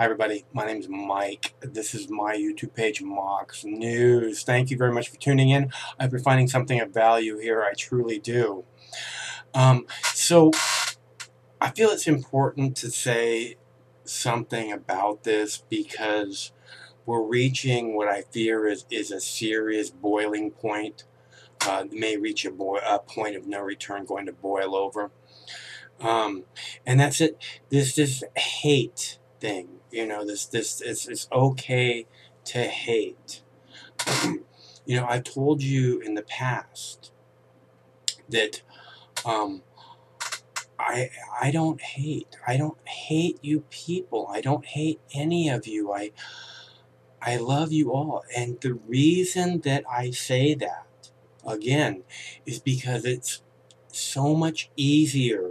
Hi everybody, my name is Mike. This is my YouTube page, Mox News. Thank you very much for tuning in. I hope you're finding something of value here. I truly do. So I feel it's important to say something about this because we're reaching what I fear is a serious boiling point. May reach a point of no return, going to boil over. And that's it. This hate thing, it's okay to hate. I've told you in the past that um, I don't hate. I don't hate you people. I don't hate any of you. I love you all. And the reason that I say that again is because it's so much easier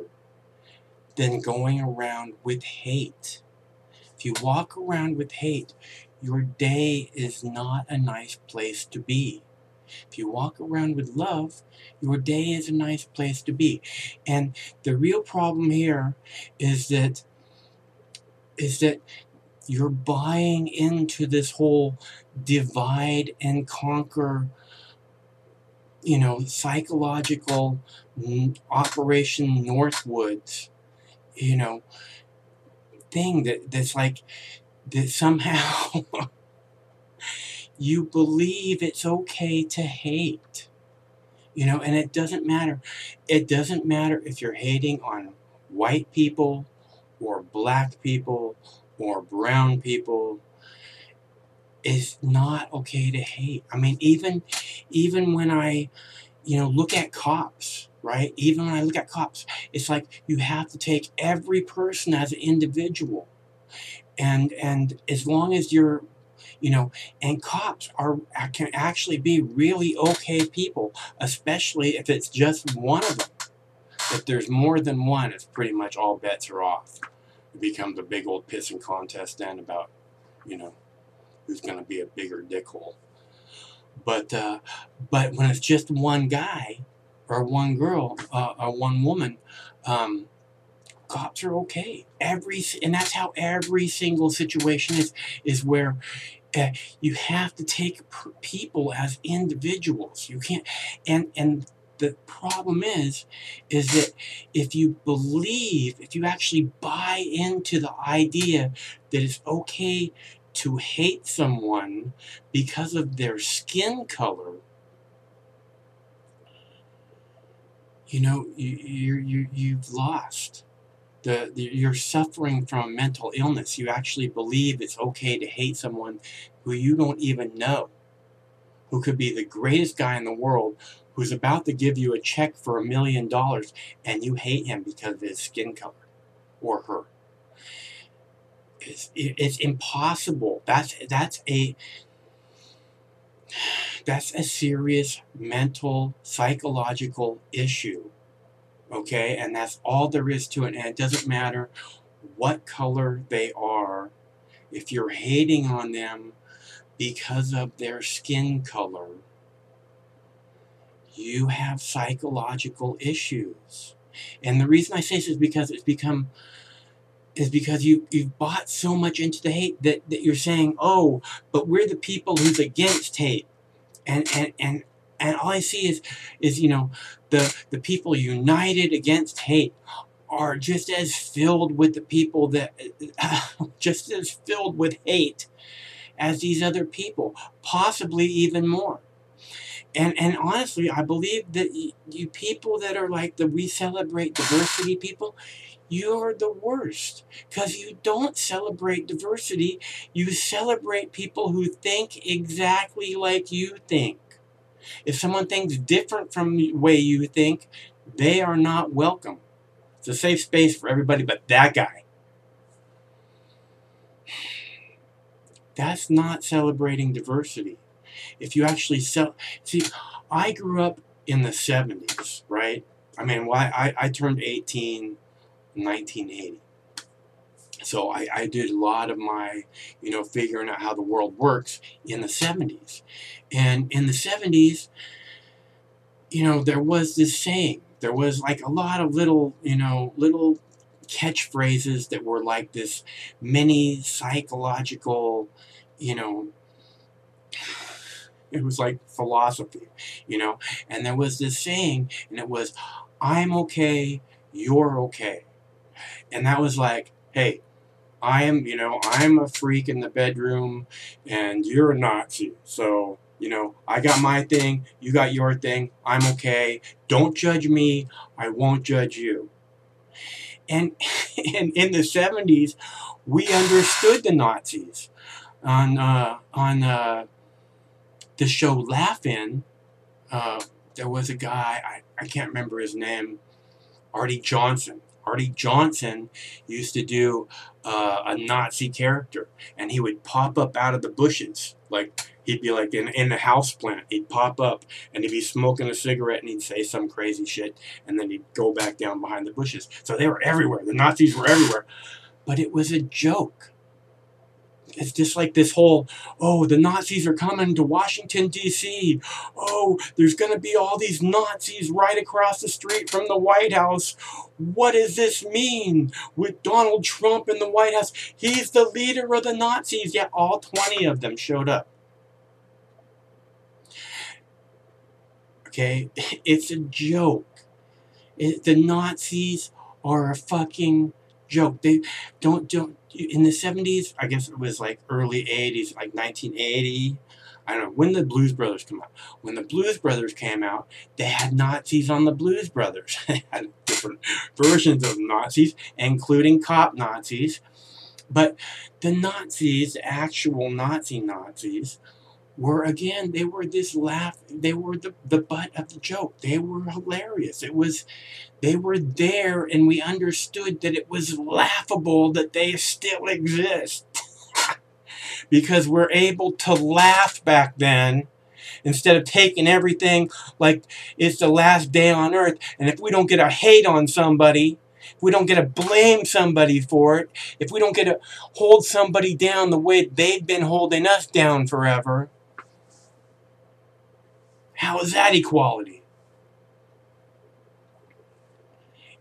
than going around with hate. If you walk around with hate, your day is not a nice place to be. If you walk around with love, your day is a nice place to be. And the real problem here is that you're buying into this whole divide and conquer, psychological Operation Northwoods, thing that's like that somehow you believe it's okay to hate, and it doesn't matter. It doesn't matter if you're hating on white people or black people or brown people. It's not okay to hate. I mean, even when I, look at cops, right? Even when I look at cops, it's like you have to take every person as an individual. And as long as you're, and cops can actually be really okay people, especially if it's just one of them. If there's more than one, it's pretty much all bets are off. It becomes a big old pissing contest then about, who's going to be a bigger dickhole. But when it's just one guy or one girl or one woman, cops are okay. And that's how every single situation is where you have to take people as individuals. You can't, and the problem is that if you actually buy into the idea that it's okay to hate someone because of their skin color, you've lost. You're suffering from mental illness. You actually believe it's okay to hate someone who you don't even know, who could be the greatest guy in the world, who's about to give you a check for $1 million, and you hate him because of his skin color or her. It's impossible. That's a serious mental, psychological issue. Okay, and that's all there is to it. And it doesn't matter what color they are. If you're hating on them because of their skin color, you have psychological issues. And the reason I say this is because you've bought so much into the hate that you're saying, oh, but we're the people who's against hate. And all I see is the people united against hate are just as filled with the people that just as filled with hate as these other people, possibly even more. And honestly, I believe that you people that are like we celebrate diversity people, you're the worst, because you don't celebrate diversity. You celebrate people who think exactly like you think. If someone thinks different from the way you think, they are not welcome. It's a safe space for everybody but that guy. That's not celebrating diversity. If you actually see, I grew up in the 70s, right? I mean, I turned 18 in 1980. So I did a lot of my, figuring out how the world works in the 70s. And in the 70s, there was this saying. There was like a lot of little catchphrases that were like this mini psychological, you know, it was like philosophy, you know. And there was this saying, and it was, I'm okay, you're okay. And that was like, hey, I'm a freak in the bedroom, and you're a Nazi. So, I got my thing, you got your thing, I'm okay. Don't judge me, I won't judge you. And, and in the 70s, we understood the Nazis. On the show Laugh-In, there was a guy, I can't remember his name, Artie Johnson. Artie Johnson used to do a Nazi character, and he would pop up out of the bushes. Like, he'd be like in the house plant. He'd pop up, and he'd be smoking a cigarette, and he'd say some crazy shit, and then he'd go back down behind the bushes. So they were everywhere. The Nazis were everywhere. But it was a joke. It's just like this whole, oh, the Nazis are coming to Washington, D.C. Oh, there's going to be all these Nazis right across the street from the White House. What does this mean with Donald Trump in the White House? He's the leader of the Nazis. Yeah, all 20 of them showed up. Okay, it's a joke. The Nazis are a fucking joke. They don't in the 70s, I guess it was like early 80s, like 1980. I don't know when the Blues Brothers come out. When the Blues Brothers came out, they had Nazis on the Blues Brothers. They had different versions of Nazis, including cop Nazis. But the Nazis, the actual Nazis, were, again, they were they were the butt of the joke. They were hilarious. They were there, and we understood that it was laughable that they still exist. Because we're able to laugh back then, instead of taking everything like it's the last day on earth, and if we don't get to hate on somebody, if we don't get to blame somebody for it, if we don't get to hold somebody down the way they've been holding us down forever, how is that equality?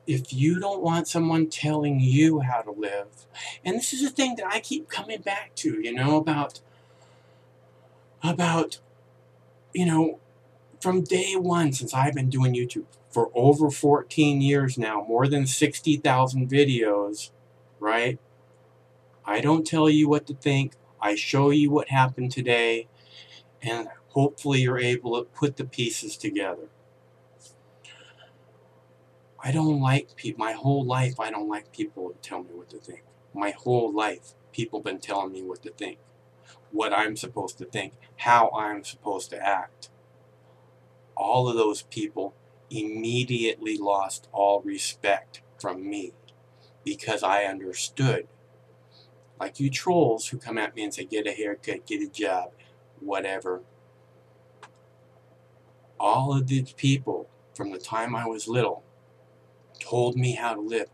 If you don't want someone telling you how to live, and this is a thing that I keep coming back to, about, from day one, since I've been doing YouTube for over 14 years now, more than 60,000 videos, right? I don't tell you what to think. I show you what happened today, and hopefully you're able to put the pieces together. I don't like people. My whole life, I don't like people to tell me what to think. My whole life, people have been telling me what to think, what I'm supposed to think, how I'm supposed to act. All of those people immediately lost all respect from me because I understood. Like you trolls who come at me and say, get a haircut, get a job, whatever. All of these people, from the time I was little, told me how to live.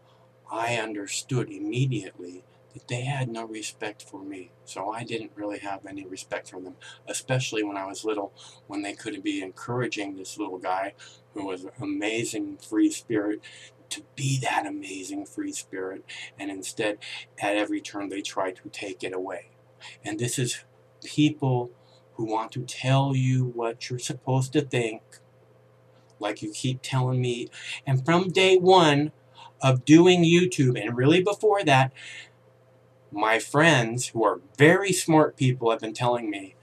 I understood immediately that they had no respect for me. So I didn't really have any respect for them, especially when I was little, when they could be encouraging this little guy who was an amazing free spirit to be that amazing free spirit, and instead at every turn they try to take it away. And this is people who want to tell you what you're supposed to think, like you keep telling me. And from day one of doing YouTube, and really before that, my friends who are very smart people have been telling me,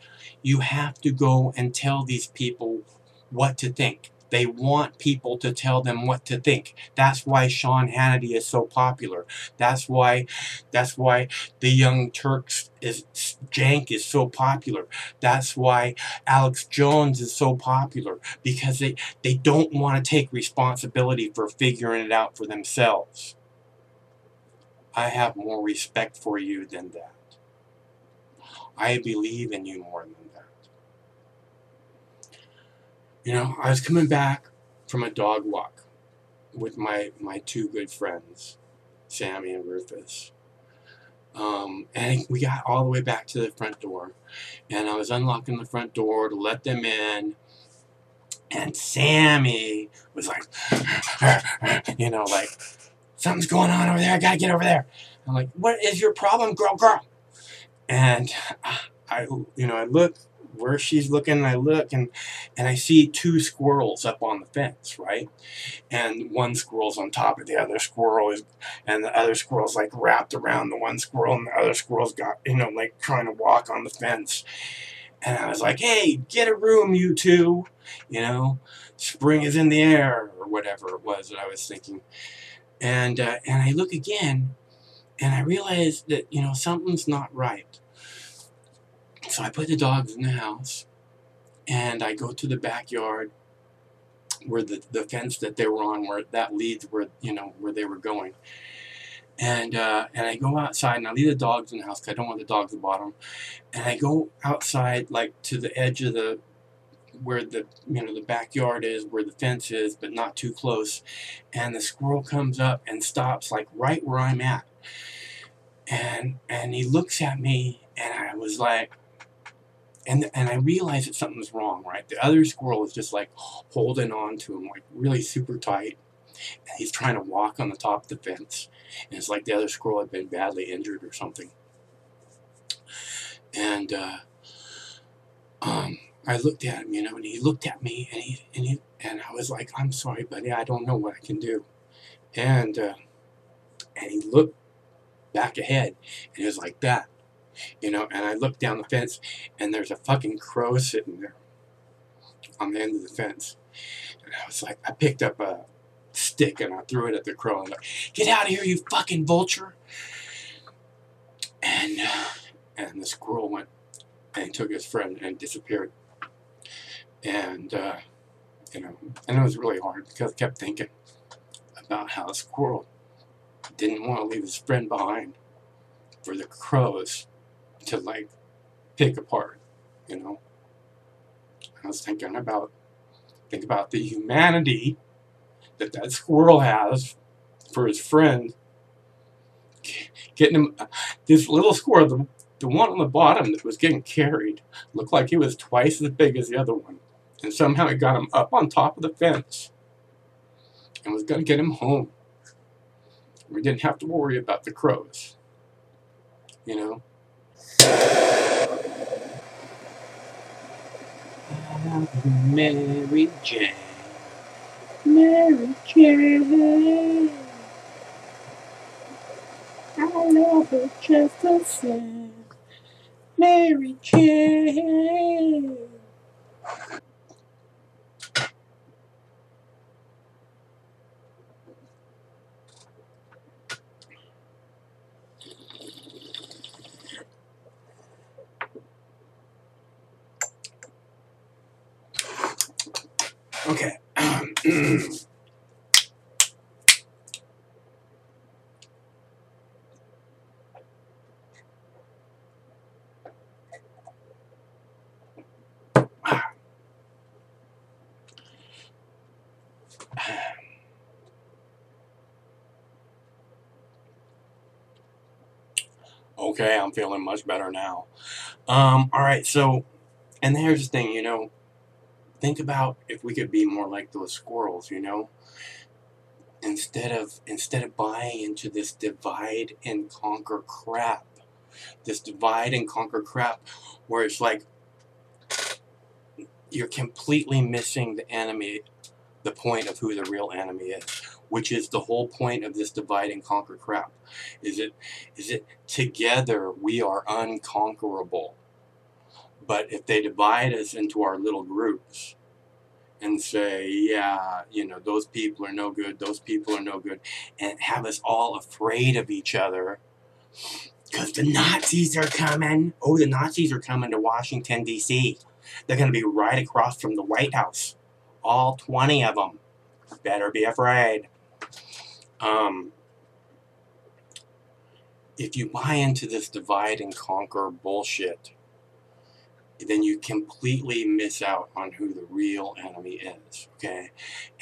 you have to go and tell these people what to think. They want people to tell them what to think. That's why Sean Hannity is so popular. That's why the Young Turks Jank is so popular. That's why Alex Jones is so popular, because they don't want to take responsibility for figuring it out for themselves. I have more respect for you than that. I believe in you more than that. I was coming back from a dog walk with my two good friends, Sammy and Rufus. And we got all the way back to the front door. And I was unlocking the front door to let them in. And Sammy was like, like something's going on over there. I gotta get over there. I'm like, what is your problem, girl? And I look where she's looking, and I look, and I see two squirrels up on the fence, right? And one squirrel's on top of the other squirrel, and the other squirrel's like wrapped around the one squirrel, and the other squirrel's got, like trying to walk on the fence. And I was like, hey, get a room, you two. Spring is in the air, or whatever it was that I was thinking. And I look again, and I realize that, something's not right. So I put the dogs in the house, and I go to the backyard where the fence that they were on, where that leads where, where they were going. And I go outside, and I leave the dogs in the house because I don't want the dogs to bother them. And I go outside, like to the edge of where the backyard is, where the fence is, but not too close. And the squirrel comes up and stops like right where I'm at. And he looks at me, and I was like, and I realized that something was wrong, right? The other squirrel is just like holding on to him like really super tight. And he's trying to walk on the top of the fence. And it's like the other squirrel had been badly injured or something. And I looked at him, and he looked at me, and I was like, I'm sorry, buddy, I don't know what I can do. And he looked back ahead, and he was like that. And I looked down the fence, and there's a fucking crow sitting there on the end of the fence. And I was like, I picked up a stick, and I threw it at the crow. I'm like, get out of here, you fucking vulture. And the squirrel went and took his friend and disappeared. And, and it was really hard because I kept thinking about how the squirrel didn't want to leave his friend behind for the crows to like pick apart, I was thinking about the humanity that squirrel has for his friend, getting him, this little squirrel, the one on the bottom that was getting carried, looked like he was twice as big as the other one, and somehow he got him up on top of the fence and was going to get him home. We didn't have to worry about the crows, Mary Jane, Mary Jane, I love her just the same, Mary Jane. Okay. Okay, I'm feeling much better now. All right, so, and here's the thing, think about if we could be more like those squirrels, instead of buying into this divide and conquer crap. This divide and conquer crap where it's like you're completely missing the enemy, the point of who the real enemy is, which is the whole point of this divide and conquer crap. Is it together we are unconquerable. But if they divide us into our little groups and say, yeah, those people are no good, those people are no good, and have us all afraid of each other, because the Nazis are coming. Oh, the Nazis are coming to Washington, D.C. They're going to be right across from the White House. All 20 of them. Better be afraid. If you buy into this divide and conquer bullshit, then you completely miss out on who the real enemy is, okay?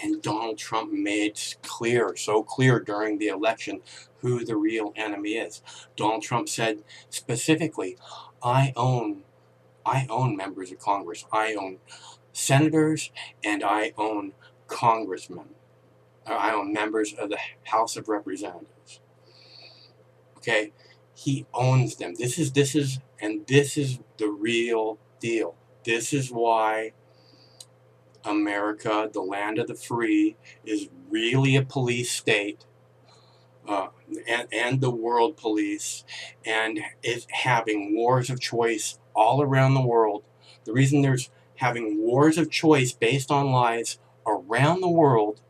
And Donald Trump made so clear during the election who the real enemy is. Donald Trump said specifically, I own members of Congress. I own senators, and I own congressmen. members of the House of Representatives. Okay, he owns them. This is the real deal. This is why America, the land of the free, is really a police state, and the world police, and is having wars of choice all around the world. The reason there's having wars of choice based on lies around the world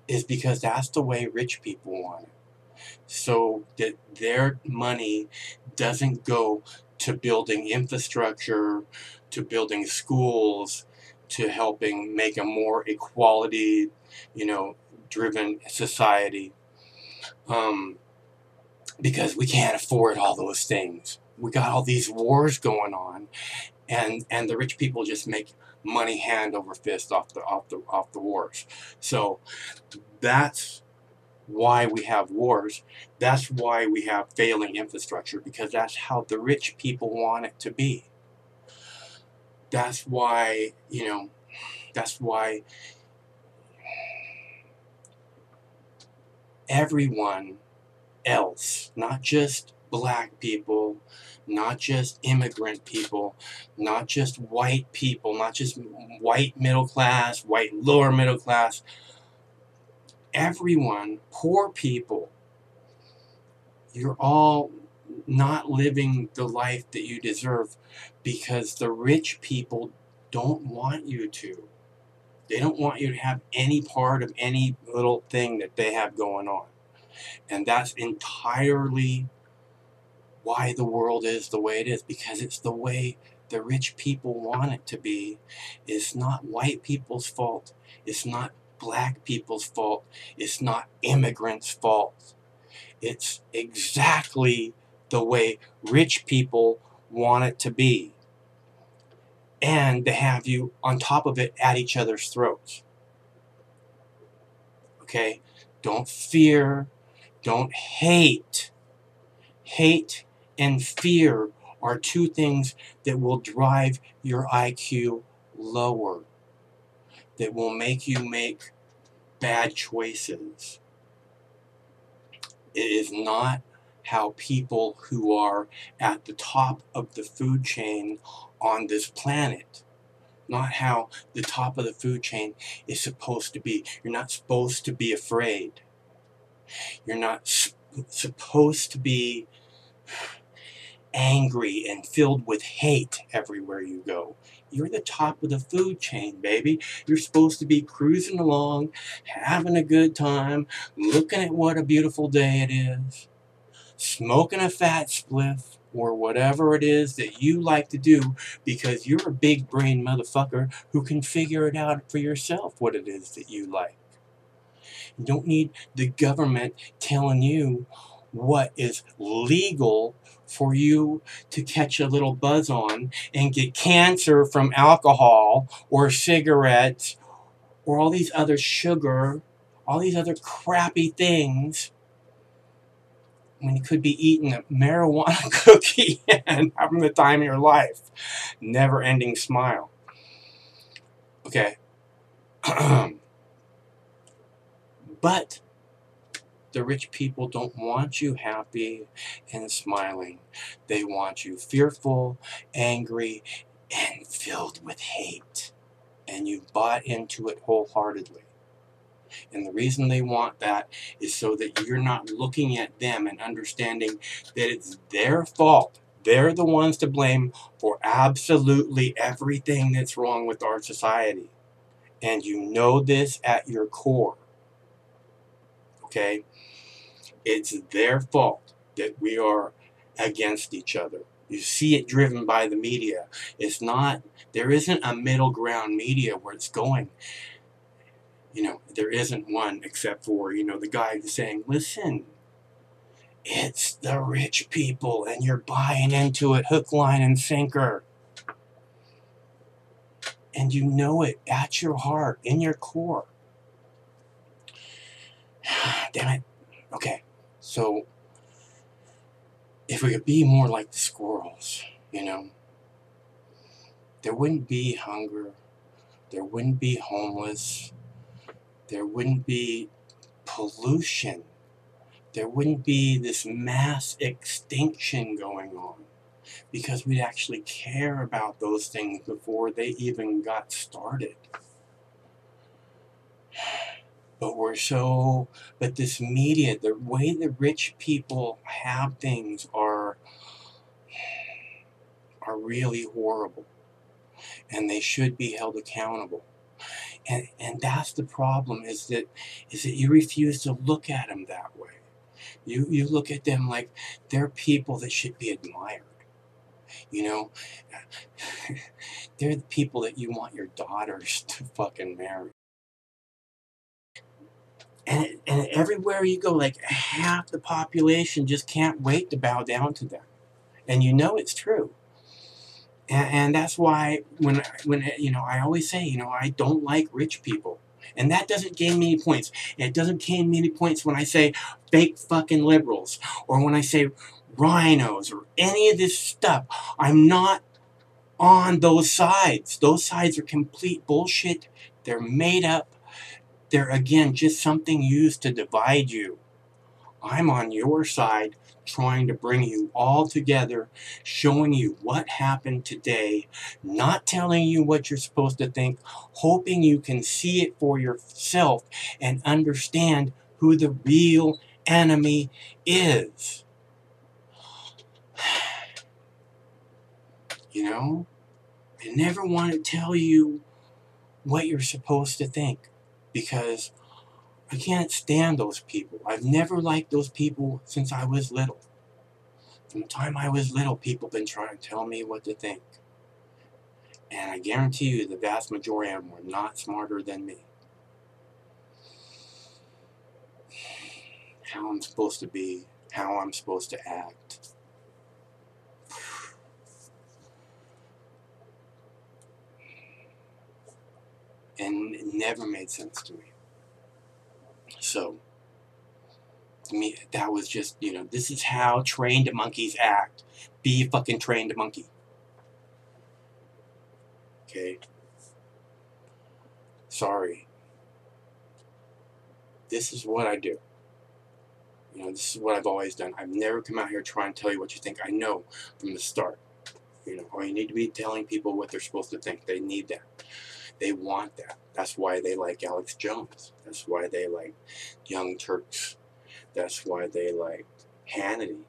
is because that's the way rich people want it. So that their money doesn't go to building infrastructure, to building schools, to helping make a more equality, driven society. Because we can't afford all those things. We got all these wars going on, and the rich people just make money hand over fist off the wars. So that's why we have wars. That's why we have failing infrastructure, because that's how the rich people want it to be. That's why, everyone else, not just black people, not just immigrant people, not just white people, not just white middle class, white lower middle class, everyone, poor people, you're all not living the life that you deserve because the rich people don't want you to. They don't want you to have any part of any little thing that they have going on. And that's entirely why the world is the way it is, because it's the way the rich people want it to be. It's not white people's fault. It's not black people's fault. It's not immigrants' fault. It's exactly the way rich people want it to be. And to have you on top of it at each other's throats. Okay? Don't fear. Don't hate. Hate and fear are two things that will drive your IQ lower, that will make you make bad choices. It is not how people who are at the top of the food chain on this planet, not how the top of the food chain is supposed to be. You're not supposed to be afraid. You're not supposed to be angry and filled with hate everywhere you go. You're the top of the food chain, baby. You're supposed to be cruising along, having a good time, looking at what a beautiful day it is, smoking a fat spliff, or whatever it is that you like to do, because you're a big brain motherfucker who can figure it out for yourself what it is that you like. You don't need the government telling you what is legal for you to catch a little buzz on and get cancer from alcohol or cigarettes or all these other sugar, all these other crappy things, when you could be eating a marijuana cookie and having the time of your life. Never-ending smile. Okay. But the rich people don't want you happy and smiling. They want you fearful, angry, and filled with hate. And you bought into it wholeheartedly. And the reason they want that is so that you're not looking at them and understanding that it's their fault. They're the ones to blame for absolutely everything that's wrong with our society. And you know this at your core. Okay? It's their fault that we are against each other. You see it driven by the media. It's not, there isn't a middle ground media where it's going. There isn't one except for, the guy who's saying, listen, it's the rich people and you're buying into it hook, line, and sinker. And you know it at your heart, in your core. Damn it. Okay, so if we could be more like the squirrels, there wouldn't be hunger, there wouldn't be homeless, there wouldn't be pollution. There wouldn't be this mass extinction going on, because we'd actually care about those things before they even got started. But this media, the way the rich people have things are really horrible, and they should be held accountable. And that's the problem, is that you refuse to look at them that way. You look at them like they're people that should be admired. You know, they're the people that you want your daughters to fucking marry. And everywhere you go, like half the population just can't wait to bow down to them. And you know it's true. And that's why when I always say, I don't like rich people. And that doesn't gain me any points. It doesn't gain me any points when I say fake fucking liberals, or when I say rhinos, or any of this stuff. I'm not on those sides. Those sides are complete bullshit. They're made up. They're, again, just something used to divide you. I'm on your side, trying to bring you all together, showing you what happened today, not telling you what you're supposed to think, hoping you can see it for yourself and understand who the real enemy is. I never want to tell you what you're supposed to think, because I can't stand those people. I've never liked those people since I was little. From the time I was little, people have been trying to tell me what to think. And I guarantee you the vast majority of them were not smarter than me. How I'm supposed to be, how I'm supposed to act. And it never made sense to me. So, to me, that was just, this is how trained monkeys act. Be a fucking trained monkey. Okay? Sorry. This is what I do. This is what I've always done. I've never come out here trying to tell you what you think. I know from the start. Or you need to be telling people what they're supposed to think. They need that. They want that. That's why they like Alex Jones. That's why they like Young Turks. That's why they like Hannity.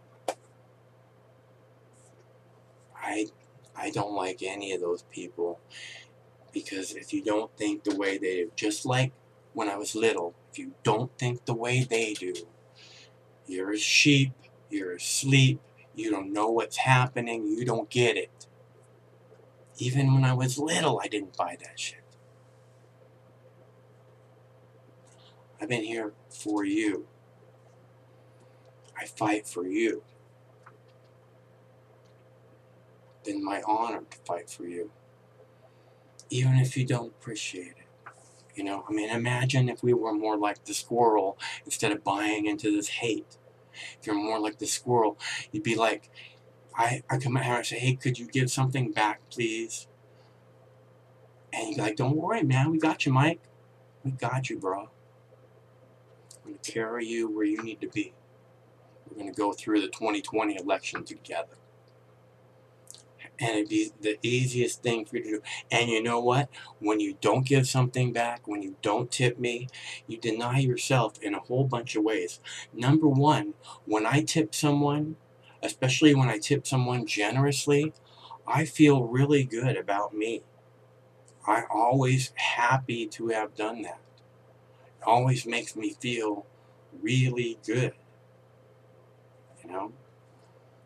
I don't like any of those people, because if you don't think the way they do, just like when I was little, if you don't think the way they do, you're a sheep, you're asleep, you don't know what's happening, you don't get it. Even when I was little, I didn't buy that shit. I've been here for you. I fight for you. Then my honor to fight for you. Even if you don't appreciate it. Imagine if we were more like the squirrel instead of buying into this hate. If you're more like the squirrel, you'd be like, I come out here and say, hey, could you give something back, please? And you'd be like, don't worry, man, we got you, Mike. We got you, bro. I'm going to carry you where you need to be. We're going to go through the 2020 election together. And it'd be the easiest thing for you to do. And you know what? When you don't give something back, when you don't tip me, you deny yourself in a whole bunch of ways. Number one, when I tip someone, especially when I tip someone generously, I feel really good about me. I'm always happy to have done that. It always makes me feel really good,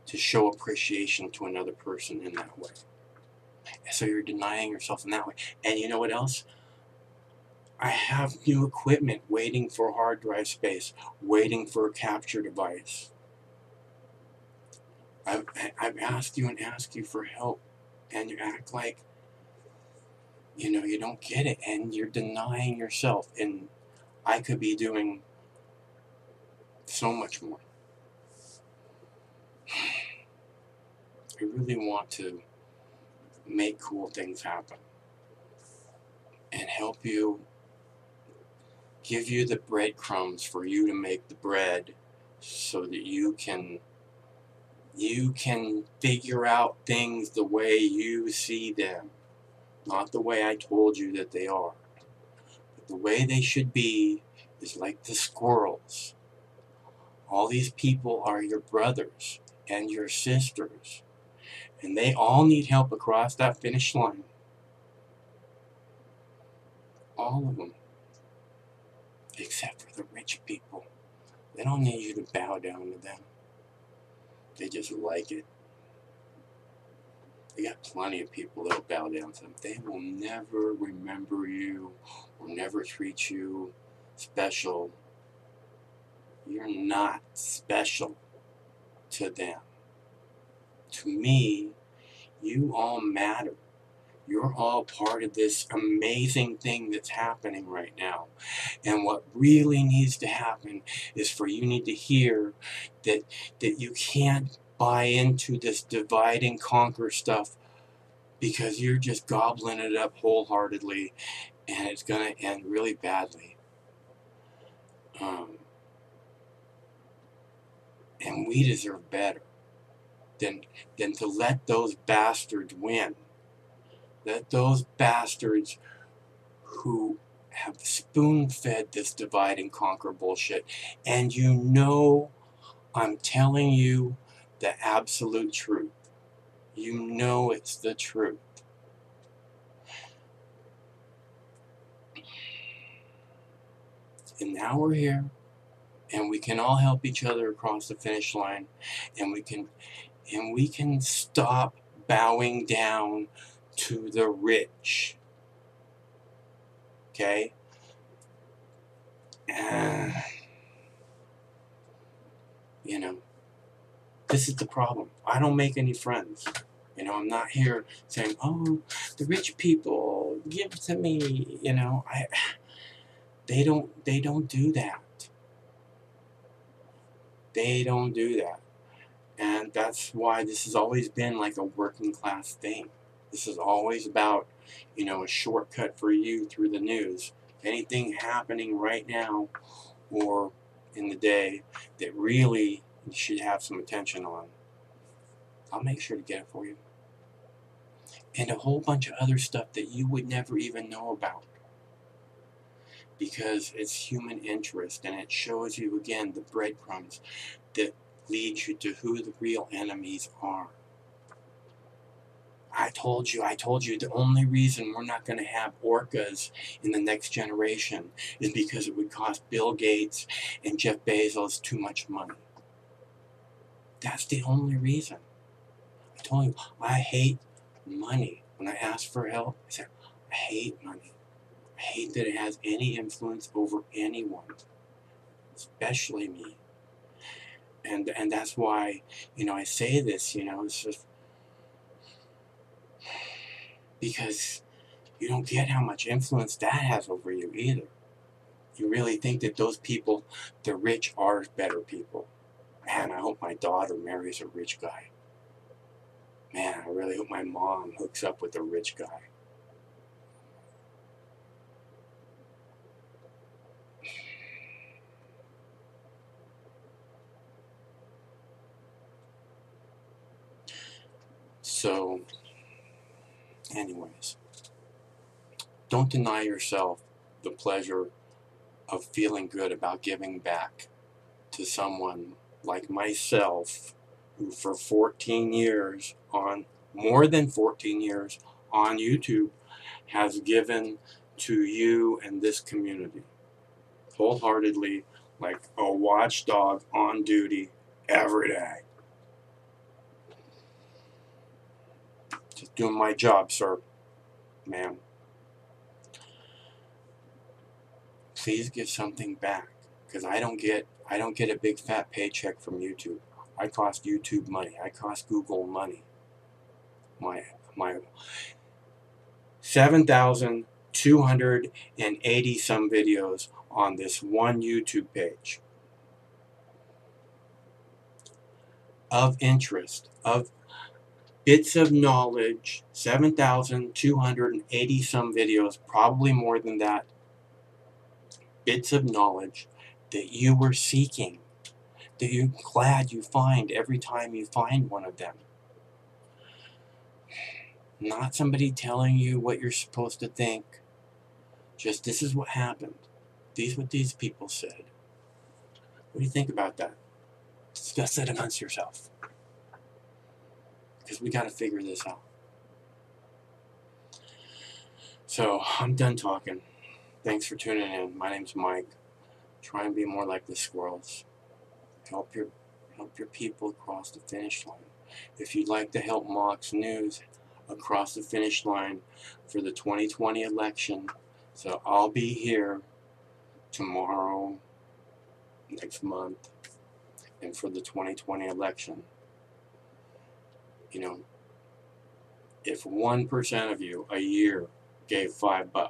to show appreciation to another person in that way. So you're denying yourself in that way. And you know what else? I have new equipment waiting for hard drive space, waiting for a capture device. I've asked you and asked you for help, and you act like, you don't get it, and you're denying yourself. And I could be doing so much more. I really want to make cool things happen and help you give you the breadcrumbs for you to make the bread so that you can figure out things the way you see them, not the way I told you that they are. But the way they should be is like the squirrels. All these people are your brothers and your sisters, and they all need help across that finish line. All of them. Except for the rich people. They don't need you to bow down to them. They just like it. They got plenty of people that'll bow down to them. They will never remember you or never treat you special. You're not special to them. To me, you all matter. You're all part of this amazing thing that's happening right now. And what really needs to happen is for you need to hear that you can't buy into this divide and conquer stuff, because you're just gobbling it up wholeheartedly, and it's going to end really badly. And we deserve better than to let those bastards win. Let those bastards who have spoon-fed this divide and conquer bullshit. And you know I'm telling you the absolute truth. You know it's the truth. And now we're here, and we can all help each other across the finish line, and we can stop bowing down to the rich. Okay? You know, this is the problem. I don't make any friends. You know, I'm not here saying, oh, the rich people, give to me. You know, they don't do that. They don't do that. And that's why this has always been like a working class thing. This is always about, you know, a shortcut for you through the news. Anything happening right now or in the day that really you should have some attention on, I'll make sure to get it for you. And a whole bunch of other stuff that you would never even know about, because it's human interest, and it shows you again the breadcrumbs that lead you to who the real enemies are. I told you the only reason we're not going to have orcas in the next generation is because it would cost Bill Gates and Jeff Bezos too much money. That's the only reason. I told you, I hate money. When I ask for help, I said, I hate money. I hate that it has any influence over anyone, especially me. And that's why, you know, I say this, you know, it's just because you don't get how much influence that has over you either. You really think that those people, the rich, are better people. Man, I hope my daughter marries a rich guy. Man, I really hope my mom hooks up with a rich guy. So, anyways, don't deny yourself the pleasure of feeling good about giving back to someone like myself, who for 14 years, more than 14 years on YouTube, has given to you and this community wholeheartedly, like a watchdog on duty every day. Just doing my job, sir, ma'am. Please give something back, because I don't get a big fat paycheck from YouTube. I cost YouTube money. I cost Google money. My 7,280 some videos on this one YouTube page of interest, of bits of knowledge. 7,280 some videos, probably more than that. bits of knowledge that you were seeking, that you're glad you find every time you find one of them. Not somebody telling you what you're supposed to think. Just, this is what happened. These what these people said. What do you think about that? Discuss it amongst yourself. Because we got to figure this out. So, I'm done talking. Thanks for tuning in. My name's Mike. Try and be more like the squirrels. Help your people across the finish line. If you'd like to help Mox News across the finish line for the 2020 election, so I'll be here tomorrow, next month, and for the 2020 election. You know, if 1% of you a year gave $5,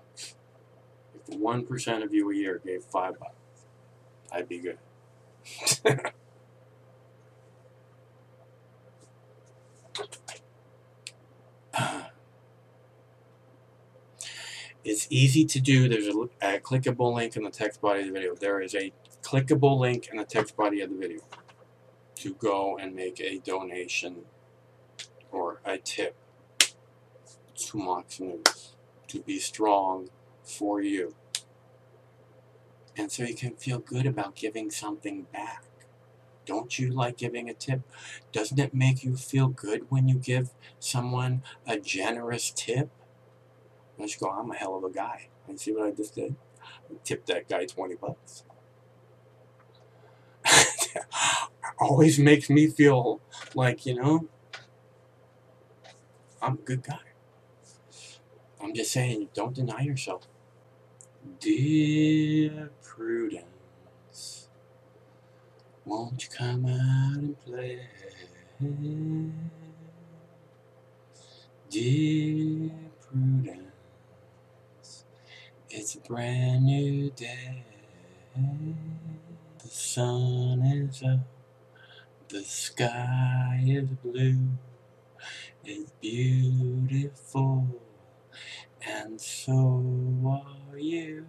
if 1% of you a year gave $5, I'd be good. It's easy to do. There's a clickable link in the text body of the video. There is a clickable link in the text body of the video to go and make a donation or a tip to Mox News to be strong for you. And so you can feel good about giving something back. Don't you like giving a tip? Doesn't it make you feel good when you give someone a generous tip? Let's go, I'm a hell of a guy. You see what I just did? I tipped that guy $20. Always makes me feel like, you know, I'm a good guy. I'm just saying, don't deny yourself. Dear Prudence, won't you come out and play? Dear Prudence, it's a brand new day. The sun is up, the sky is blue. It's beautiful, and so are you.